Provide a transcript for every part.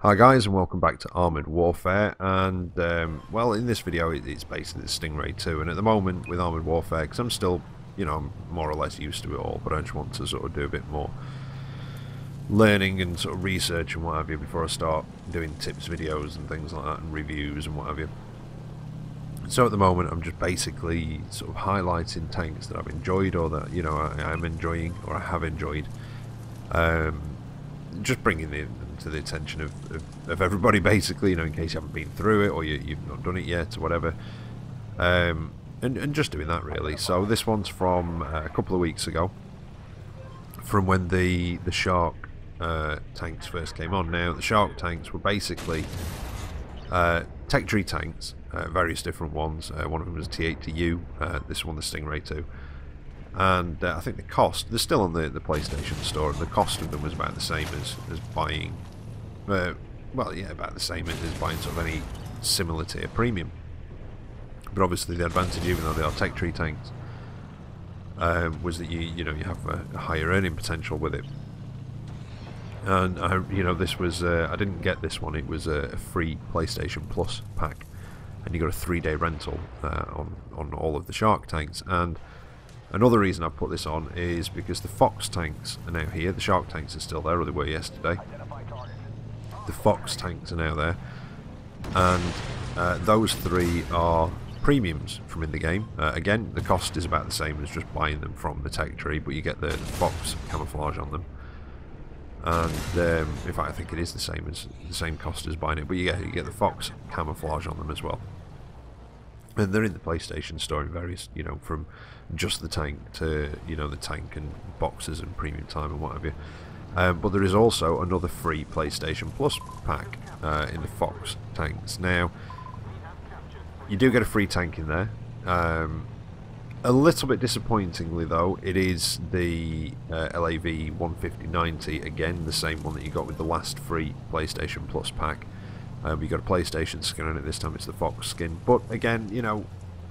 Hi guys, and welcome back to Armoured Warfare. And well, in this video it's basically the Stingray 2, and at the moment with Armoured Warfare, because I'm still, I'm more or less used to it all, but I just want to sort of do a bit more learning and sort of research and what have you before I start doing tips videos and things like that, and reviews and what have you. So at the moment I'm just basically sort of highlighting tanks that I've enjoyed, or that I am enjoying, or I have enjoyed, just bringing it to the attention of everybody, basically, in case you haven't been through it or you've not done it yet or whatever, and just doing that really. So this one's from a couple of weeks ago, from when the Shark tanks first came on. Now the Shark tanks were basically tech tree tanks, various different ones. One of them was T8TU, this one the Stingray 2. And I think the cost, they're still on the PlayStation Store, and the cost of them was about the same as buying, well, yeah, about the same as buying sort of any similar tier premium. But obviously the advantage, even though they are tech tree tanks, was that you have a higher earning potential with it. And this was I didn't get this one. It was a free PlayStation Plus pack, and you got a 3-day rental on all of the Shark tanks. And another reason I put this on is because the Fox tanks are now here. The Shark tanks are still there, or they were yesterday. The Fox tanks are now there, and those three are premiums from in the game. Again, the cost is about the same as just buying them from the tech tree, but you get the Fox camouflage on them. And in fact, I think it is the same cost as buying it, but you get the Fox camouflage on them as well. And they're in the PlayStation Store in various, from just the tank to, the tank and boxes and premium time and what have you. But there is also another free PlayStation Plus pack in the Fox tanks. Now, you do get a free tank in there. A little bit disappointingly, though, it is the LAV 15090, again, the same one that you got with the last free PlayStation Plus pack. You got a PlayStation skin on it. This time it's the Fox skin, but again,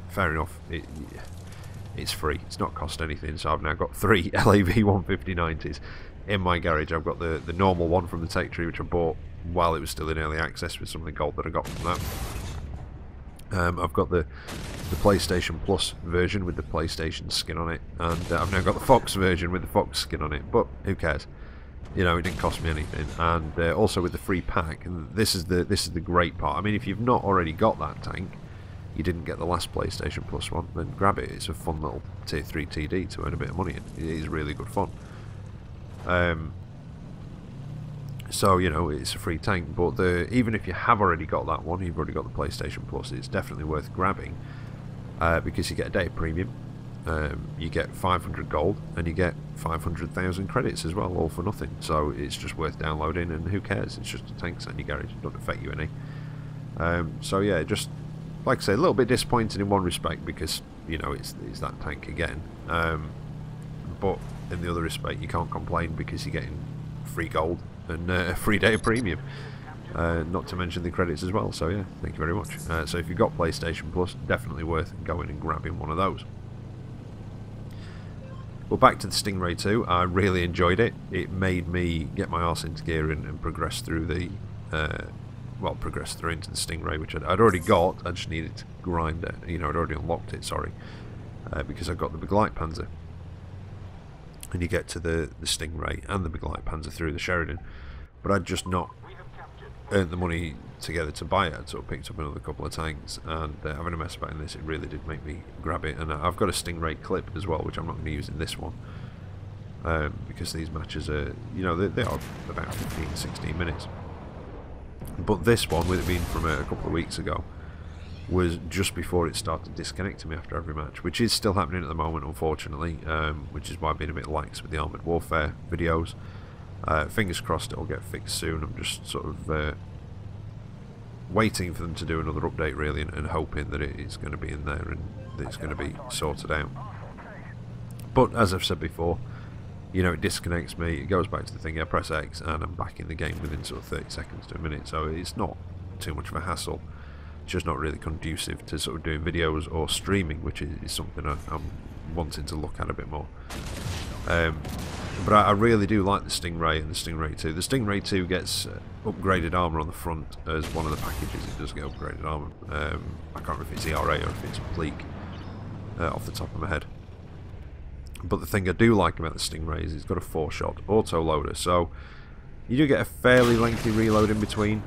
fair enough. It's free. It's not cost anything. So I've now got 3 LAV 15090s in my garage. I've got the normal one from the tech tree, which I bought while it was still in early access with some of the gold that I got from that. I've got the PlayStation Plus version with the PlayStation skin on it, and I've now got the Fox version with the Fox skin on it. But who cares? It didn't cost me anything. And also with the free pack, and this is the great part. I mean, if you've not already got that tank, you didn't get the last PlayStation Plus one, then grab it. It's a fun little tier 3 TD to earn a bit of money in. It is really good fun. So it's a free tank, but even if you have already got that one, you've already got the PlayStation Plus, it's definitely worth grabbing, because you get a data premium. You get 500 gold, and you get 500,000 credits as well, all for nothing. So it's just worth downloading, and who cares? It's just a tank set in your garage. It doesn't affect you any. So yeah, just like I say, a little bit disappointed in one respect, because it's that tank again. But in the other respect, you can't complain, because you're getting free gold and a free data premium. Not to mention the credits as well. So yeah, thank you very much. So if you've got PlayStation Plus, definitely worth going and grabbing one of those. Well, back to the Stingray 2, I really enjoyed it. It made me get my arse into gear and progress through the, progress through into the Stingray, which I'd already got. I just needed to grind it. I'd already unlocked it, sorry, because I got the Big Light Panzer. And you get to the Stingray and the Big Light Panzer through the Sheridan. But I'd just not earned the money together to buy it. I'd sort of picked up another couple of tanks, and having a mess about in this, it really did make me grab it. And I've got a Stingray clip as well, which I'm not going to use in this one, because these matches are, they are about 15-16 minutes. But this one, with it being from a couple of weeks ago, was just before it started disconnecting me after every match, which is still happening at the moment, unfortunately, which is why I've been a bit lax with the Armoured Warfare videos. Fingers crossed it'll get fixed soon. I'm just sort of waiting for them to do another update, really, and hoping that it's going to be in there and that it's going to be sorted out. But as I've said before, it disconnects me, it goes back to the thing, I press X, and I'm back in the game within sort of 30 seconds to a minute. So it's not too much of a hassle. It's just not really conducive to sort of doing videos or streaming, which is something I'm wanting to look at a bit more. But I really do like the Stingray and the Stingray 2. The Stingray 2 gets upgraded armour on the front as one of the packages. It does get upgraded armour. I can't remember if it's ERA or if it's Bleak off the top of my head. But the thing I do like about the Stingray is it's got a 4-shot auto-loader. So you do get a fairly lengthy reload in between,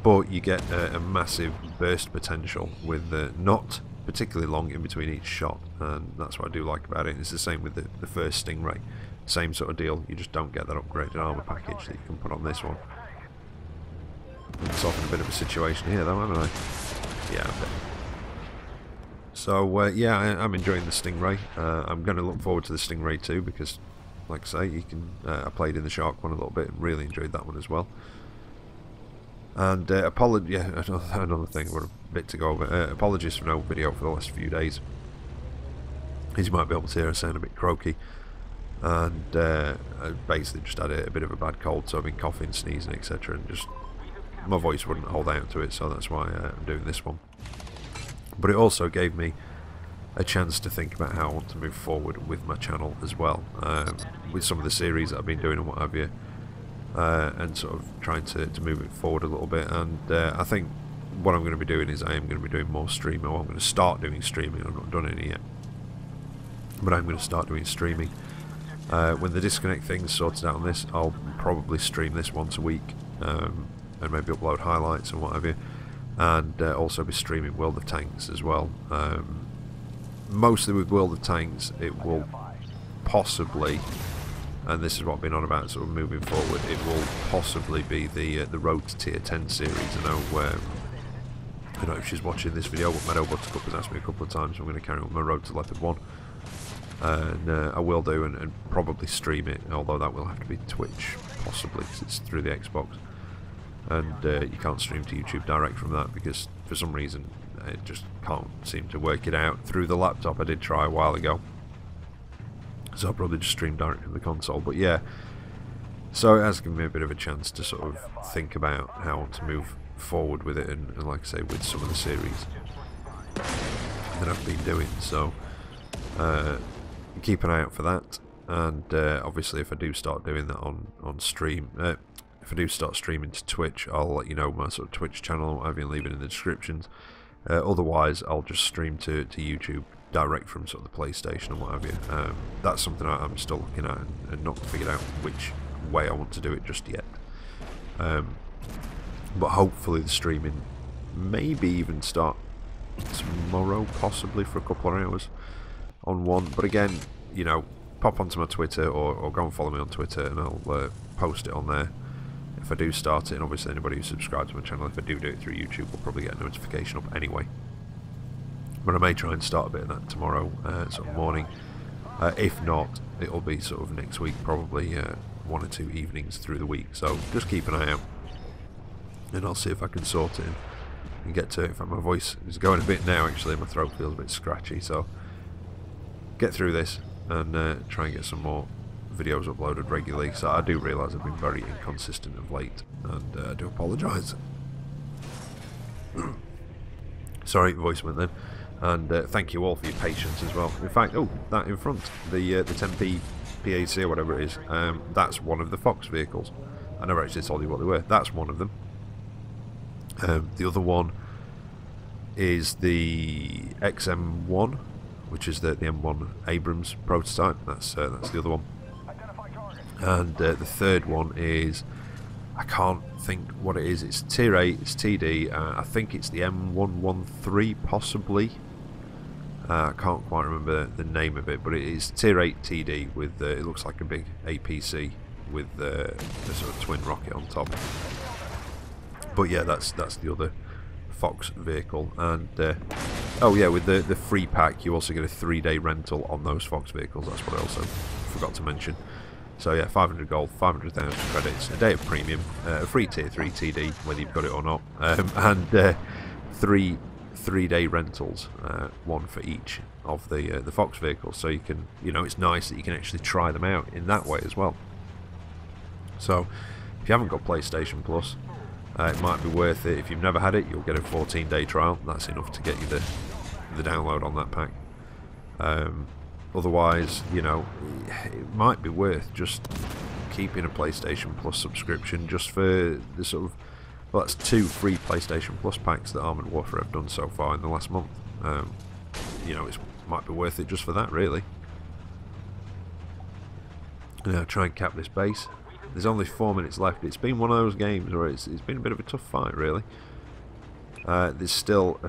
but you get a massive burst potential with not particularly long in between each shot, and that's what I do like about it. And it's the same with the first Stingray, same sort of deal. You just don't get that upgraded armour package that you can put on this one. It's often a bit of a situation here though, haven't I? Yeah, a bit. So yeah, I'm enjoying the Stingray. I'm going to look forward to the Stingray 2 because, like I say, you can. I played in the Shark one a little bit and really enjoyed that one as well. And another thing, we're a bit to go over. Apologies for no video for the last few days. As you might be able to hear, I sound a bit croaky, and I basically just had a bit of a bad cold, so I've been coughing, sneezing, etc. And just my voice wouldn't hold out to it, so that's why I'm doing this one. But it also gave me a chance to think about how I want to move forward with my channel as well, with some of the series that I've been doing and what have you. And sort of trying to move it forward a little bit. And I think what I'm going to be doing is I am going to be doing more streaming, or I'm going to start doing streaming. I've not done any yet, but I'm going to start doing streaming. When the disconnect thing's sorted out on this, I'll probably stream this once a week, and maybe upload highlights and what have you, and also be streaming World of Tanks as well. Mostly with World of Tanks, it will possibly, and this is what I've been on about sort of moving forward, it will possibly be the Road to Tier 10 series. I don't know if she's watching this video, but Meadow Buttercup has asked me a couple of times, so I'm going to carry on my Road to Leopard 1. And I will do, and probably stream it, although that will have to be Twitch, possibly, because it's through the Xbox. And you can't stream to YouTube direct from that, because for some reason it just can't seem to work it out through the laptop. I did try a while ago, so I'll probably just stream direct from the console. But yeah, so it has given me a bit of a chance to sort of think about how I want to move forward with it, and like I say, with some of the series that I've been doing. So keep an eye out for that. And obviously, if I do start doing that on stream, if I do start streaming to Twitch, I'll let you know my sort of Twitch channel. I've been leaving in the descriptions. Otherwise, I'll just stream to YouTube direct from sort of the PlayStation and what have you. That's something I'm still looking at and not figured out which way I want to do it just yet. But hopefully the streaming maybe even start tomorrow, possibly for a couple of hours on one. But again, you know, pop onto my Twitter or go and follow me on Twitter, and I'll post it on there if I do start it. And obviously anybody who subscribes to my channel, if I do it through YouTube, will probably get a notification up anyway. But I may try and start a bit of that tomorrow, sort of morning. If not, it'll be sort of next week, probably 1 or 2 evenings through the week. So just keep an eye out, and I'll see if I can sort it and get to it. In fact, my voice is going a bit now, actually. My throat feels a bit scratchy, so get through this and try and get some more videos uploaded regularly. So I do realise I've been very inconsistent of late, and I do apologise. Sorry, voice went then. And thank you all for your patience as well. In fact, oh, that in front, the 10p PAC or whatever it is, that's one of the Fox vehicles. I never actually told you what they were. That's one of them. The other one is the XM1, which is the M1 Abrams prototype. That's the other one. And the third one is, I can't think what it is. It's Tier 8, it's TD. I think it's the M113 possibly. I can't quite remember the name of it, but it is Tier 8 TD with it looks like a big APC with a sort of twin rocket on top. But yeah, that's the other Fox vehicle. And oh yeah, with the free pack, you also get a 3-day rental on those Fox vehicles. That's what I also forgot to mention. So yeah, 500 gold, 500,000 credits, a day of premium, a free Tier 3 TD, whether you've got it or not, and three-day rentals, one for each of the Fox vehicles. So you can, you know, it's nice that you can actually try them out in that way as well. So if you haven't got PlayStation Plus, it might be worth it. If you've never had it, you'll get a 14-day trial. That's enough to get you the download on that pack. otherwise, you know, it might be worth just keeping a PlayStation Plus subscription just for the sort of, well, that's 2 free PlayStation Plus packs that Armored Warfare have done so far in the last month. You know, it might be worth it just for that, really. Now, try and cap this base. There's only 4 minutes left. It's been one of those games where it's been a bit of a tough fight, really. There's still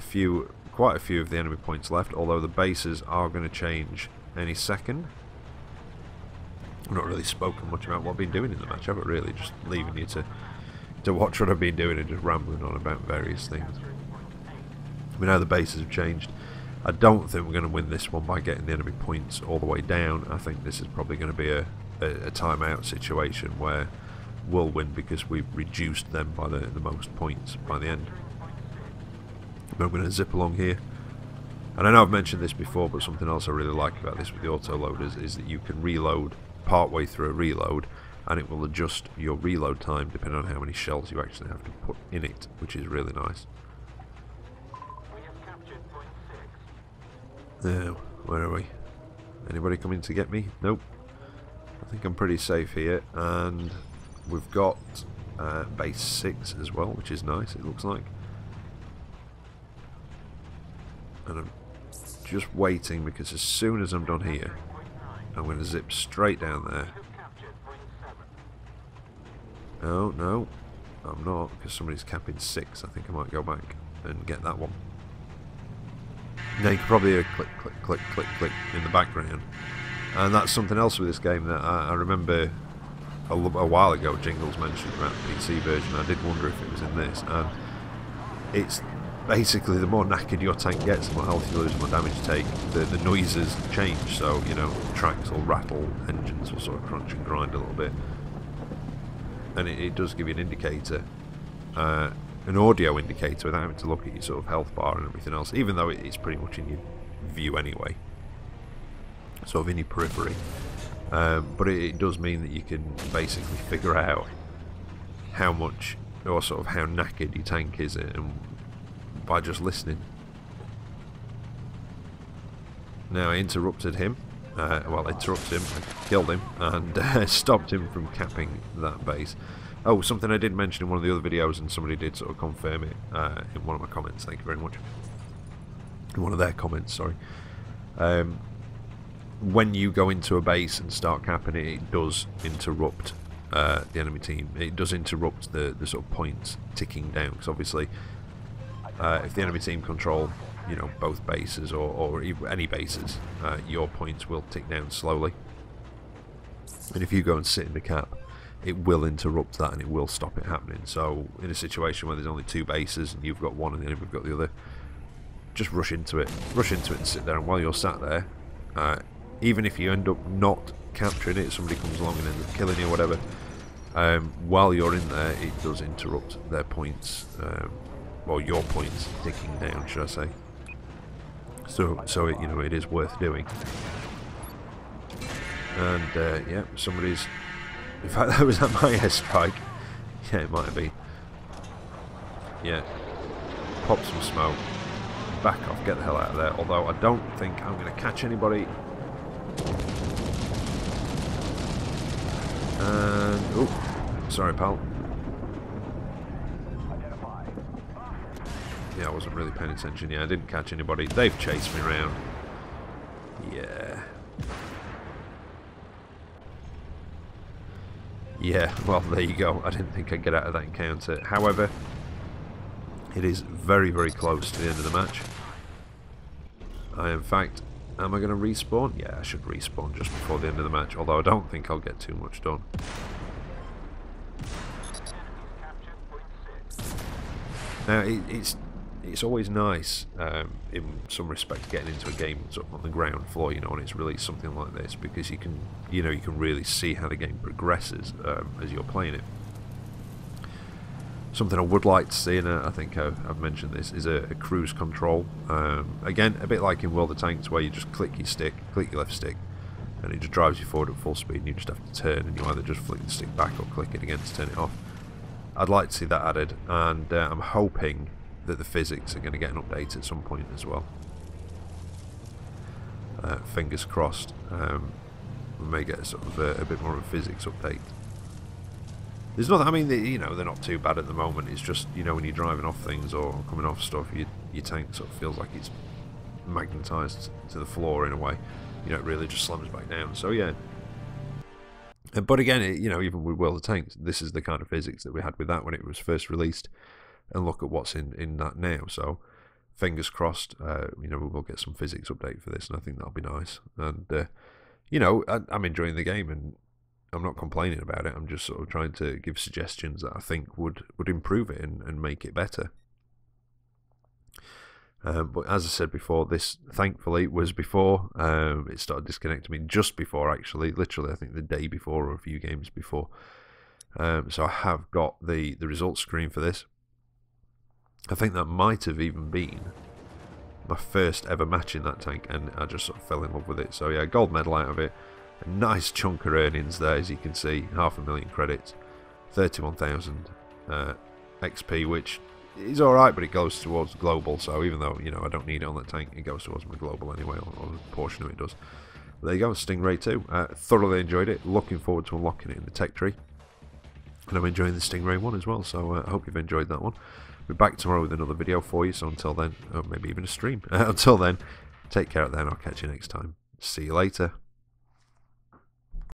quite a few of the enemy points left, although the bases are going to change any second. I've not really spoken much about what I've been doing in the match, have I really? Just leaving you to watch what I've been doing and just rambling on about various things. We know the bases have changed. I don't think we're going to win this one by getting the enemy points all the way down. I think this is probably going to be a timeout situation where we'll win because we've reduced them by the most points by the end. But I'm going to zip along here. And I know I've mentioned this before, but something else I really like about this with the auto-loaders is that you can reload partway through a reload, and it will adjust your reload time depending on how many shells you actually have to put in it, which is really nice. Now, where are we? Anybody coming to get me? Nope. I think I'm pretty safe here, and we've got base 6 as well, which is nice, it looks like. And I'm just waiting because as soon as I'm done here, I'm going to zip straight down there. Oh, no, I'm not, because somebody's capping 6. I think I might go back and get that one. Now you can probably hear click, click, click, click, click in the background. And that's something else with this game that I remember a while ago Jingles mentioned about the PC version. I did wonder if it was in this. And it's basically the more knackered your tank gets, the more health you lose, the more damage you take, the noises change. So, you know, tracks will rattle, engines will sort of crunch and grind a little bit. And it does give you an indicator, an audio indicator, without having to look at your sort of health bar and everything else, even though it's pretty much in your view anyway, sort of in your periphery. But it does mean that you can basically figure out how much, or sort of how knackered your tank is, and by just listening. Now I interrupted him, interrupted him, I killed him, and stopped him from capping that base. Oh, something I did mention in one of the other videos, and somebody did sort of confirm it in one of my comments, thank you very much. In one of their comments, sorry. When you go into a base and start capping it, it does interrupt the enemy team. It does interrupt the sort of points ticking down, because obviously if the enemy team control, you know, both bases or any bases, your points will tick down slowly. And if you go and sit in the cap, it will interrupt that and it will stop it happening. So in a situation where there's only 2 bases and you've got one and the enemy's got the other, just rush into it and sit there. And while you're sat there, even if you end up not capturing it, somebody comes along and ends up killing you or whatever, while you're in there, it does interrupt their points, or your points ticking down, should I say. So it, you know, it is worth doing. And yeah, somebody's, in fact, that was at my airstrike. Yeah, it might have been. Yeah, pop some smoke, back off, get the hell out of there. Although I don't think I'm going to catch anybody. And oh, sorry, pal. Yeah, I wasn't really paying attention. Yeah, I didn't catch anybody. They've chased me around. Yeah. Yeah, well, there you go. I didn't think I'd get out of that encounter. However, it is very, very close to the end of the match. In fact, am I going to respawn? Yeah, I should respawn just before the end of the match, although I don't think I'll get too much done. Now, it's always nice, in some respect, getting into a game sort of on the ground floor, you know, when it's released something like this, because you can, you know, you can really see how the game progresses as you're playing it. Something I would like to see, and I think I've mentioned this, is a cruise control. Again, a bit like in World of Tanks, where you just click your left stick, and it just drives you forward at full speed, and you just have to turn, and you either just flick the stick back or click it again to turn it off. I'd like to see that added, and I'm hoping that the physics are going to get an update at some point as well. fingers crossed, we may get sort of a bit more of a physics update. There's nothing, I mean, you know, they're not too bad at the moment. It's just, you know, when you're driving off things or coming off stuff, your tank sort of feels like it's magnetised to the floor in a way. You know, it really just slams back down. So yeah. But again, you know, even with World of Tanks, this is the kind of physics that we had with that when it was first released. And look at what's in that now. So fingers crossed, you know, we will get some physics update for this, and I think that'll be nice. And you know, I'm enjoying the game, and I'm not complaining about it. I'm just sort of trying to give suggestions that I think would improve it and make it better. But as I said before, this thankfully was before it started disconnecting me, just before actually, literally I think the day before or a few games before. So I have got the results screen for this. I think that might have even been my first ever match in that tank, and I just sort of fell in love with it. So yeah, gold medal out of it. A nice chunk of earnings there, as you can see, 500,000 credits, 31,000 XP, which is alright, but it goes towards global, so even though, you know, I don't need it on that tank, it goes towards my global anyway, or a portion of it does. But there you go, Stingray 2. Thoroughly enjoyed it, looking forward to unlocking it in the tech tree. And I'm enjoying the Stingray 1 as well, so I hope you've enjoyed that one. We'll be back tomorrow with another video for you, so until then, or maybe even a stream. Until then, take care out there, and I'll catch you next time. See you later.